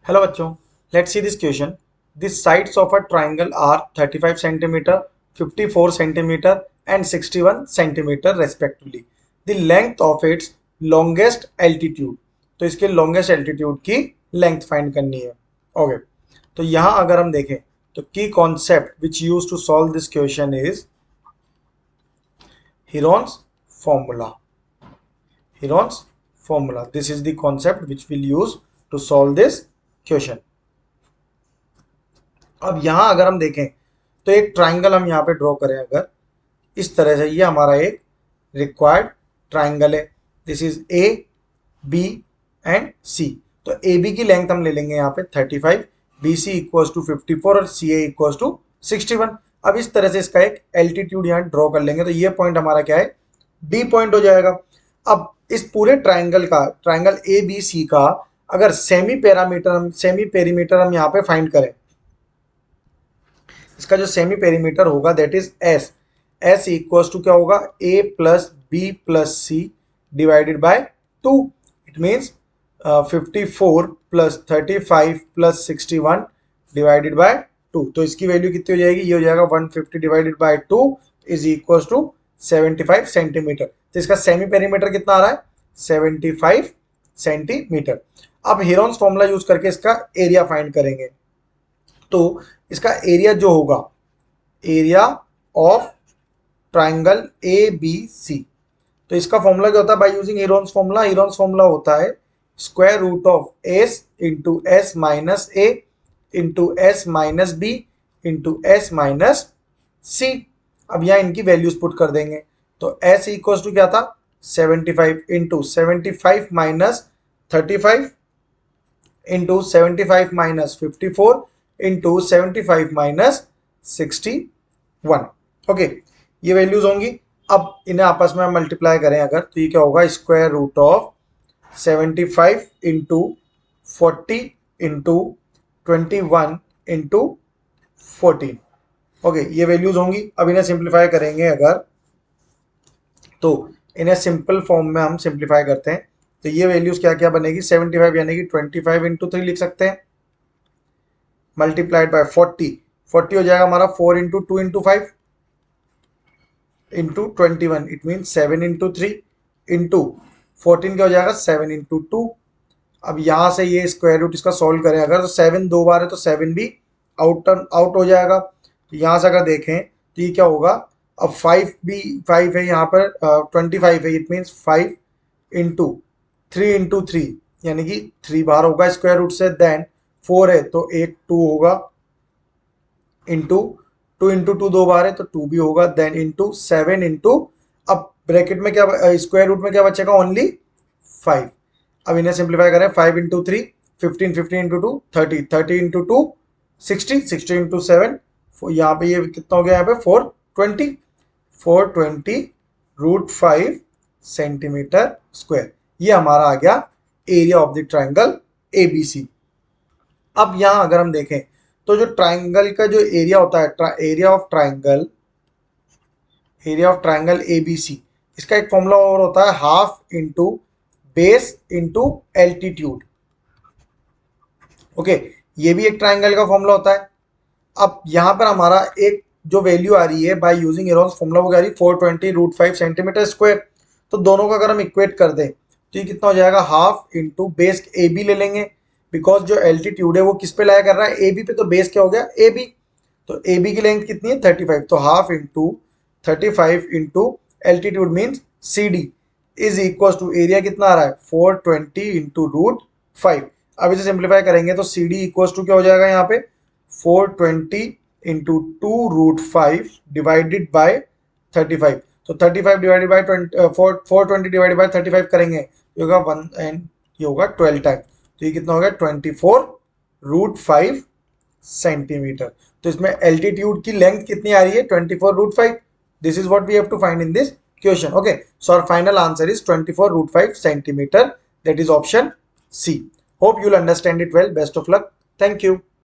Hello bachcho, let's see this question. The sides of a triangle are 35 centimeter, 54 centimeter and 61 centimeter respectively. The length of its longest altitude. तो इसके longest altitude की length find करनी है. Okay. तो यहाँ अगर हम देखें तो key concept which used to solve this question is Heron's formula. Heron's formula. This is the concept which we'll use to solve this question. अब यहां अगर हम देखें तो एक ट्राइंगल हम यहां पे ड्रॉ करें अगर इस तरह से, ये हमारा एक रिक्वायर्ड ट्राइंगल है. This is A B and C. तो ए बी की लेंथ हम ले लेंगे यहाँ पे 35, बी सी इक्वल्स टू 54 और सी ए इक्वल्स टू 61. अब इस तरह से इसका एक एल्टीट्यूड यहाँ ड्रॉ कर लेंगे तो ये पॉइंट हमारा क्या है, बी पॉइंट हो जाएगा. अब इस पूरे ट्राइंगल का, ट्राइंगल ए बी सी का अगर सेमी पेरीमीटर हम यहाँ पे फाइंड करें, इसका जो सेमी पेरीमीटर होगा that is S. S equals to क्या होगा, A plus B plus C divided by 2. It means 54 plus 35 plus 61 divided by 2. तो इसकी वैल्यू कितनी हो जाएगी, ये हो जाएगा 150 divided by 2 is equals to 75 centimetre. तो इसका सेमी पेरीमीटर कितना आ रहा है, 75 सेंटीमीटर. अब हेरॉन्स फॉर्मूला यूज करके इसका एरिया फाइंड करेंगे. तो इसका एरिया जो होगा, area of triangle A B C, तो इसका फॉर्मूला क्या होता है, by using Heron's formula. Heron's formula होता है square root of S into S minus A into S minus B into S minus C. अब यहाँ इनकी वैल्यूज पुट कर देंगे तो एस इक्वल्स टू क्या था, 75 into 75 minus 35 into 75 minus 54 into 75 minus 61. Okay, ये वैल्यूज होंगी. अब इन्हें आपस में मल्टीप्लाई करें अगर तो ये क्या होगा, square root of 75 into 40 into 21 into 14. Okay, ये वैल्यूज होंगी. अब इन्हें सिंप्लीफाई करेंगे अगर, तो इन्हें सिंपल फॉर्म में हम सिंप्लीफाई करते हैं तो ये वैल्यूज क्या क्या बनेगी, 75 यानी कि 25 इंटू 3 लिख सकते हैं, मल्टीप्लाइड बाय 40. 40 हो जाएगा हमारा 4 into 2 into 5 into 21. It mean 7 into 3 into 14 क्या हो जाएगा, 7 इंटू 2. अब यहाँ से ये स्क्वायर रूट इसका सॉल्व करें अगर तो 7 दो बार है तो 7 भी आउट हो जाएगा. तो यहाँ से अगर देखें तो ये क्या होगा, अब 5 भी 5 है यहाँ पर, 25 है. इट मीन्स 5 इंटू 3 इंटू 3 यानी कि 3 बार होगा स्क्वायर रूट से. देन 4 है तो एक 2 होगा इंटू 2 इंटू 2 दो बार है तो 2 भी होगा. देन इंटू 7 इंटू, अब ब्रैकेट में क्या, स्क्वायर रूट में क्या बचेगा, ओनली 5. अब इन्हें सिंप्लीफाई करें, 5 इंटू 3 15, 15 इंटू 2 30, 30 इंटू 2 60, 60 इंटू 7 यहाँ पे ये कितना हो गया, यहाँ पे 420, 420 रूट 5 सेंटीमीटर स्क्वायर. ये हमारा आ गया area of the triangle ABC. अब यहां अगर हम देखें तो जो ट्राइंगल का जो एरिया होता है, एरिया ऑफ ट्राइंगल एबीसी, इसका एक फॉर्मूला और होता है half into base into altitude. Okay, ये भी एक ट्राइंगल का फॉर्मूला होता है. अब यहां पर हमारा एक जो वैल्यू आ रही है बाय यूजिंग हेरॉन्स फॉर्मूला वो क्या आ रही है, 420 रूट 5 सेंटीमीटर स्क्वायर. तो दोनों का अगर हम इक्वेट कर दें तो ये कितना हो जाएगा, half into base A B ले लेंगे बिकॉज जो एल्टीट्यूड है वो किस पे लाया कर रहा है, ए बी पे. तो बेस क्या हो गया, ए बी. तो ए बी की लेंथ कितनी है, 35. तो half into 35 into altitude means C D is equal to area कितना आ रहा है, 420 इंटू रूट 5. अब इसे सिंप्लीफाई करेंगे तो सी डी इक्वल टू क्या हो जाएगा यहाँ पे, 420 इंटू 2 रूट 5 डिवाइडेड बाय 35. तो 35 डिवाइडेड बाय 420 डिवाइडेड बाय 35 करेंगे ये होगा 1 एंड ये होगा 12 टाइम. तो ये कितना हो गया, 24 रूट 5 सेंटीमीटर. तो इसमें एल्टीट्यूड की लेंथ कितनी आ रही है, 24 root 5. This is what we have to find in this question. Okay, so our final answer is 24 root 5 centimetre. That is option C. Hope you will understand it well. Best of luck. Thank you.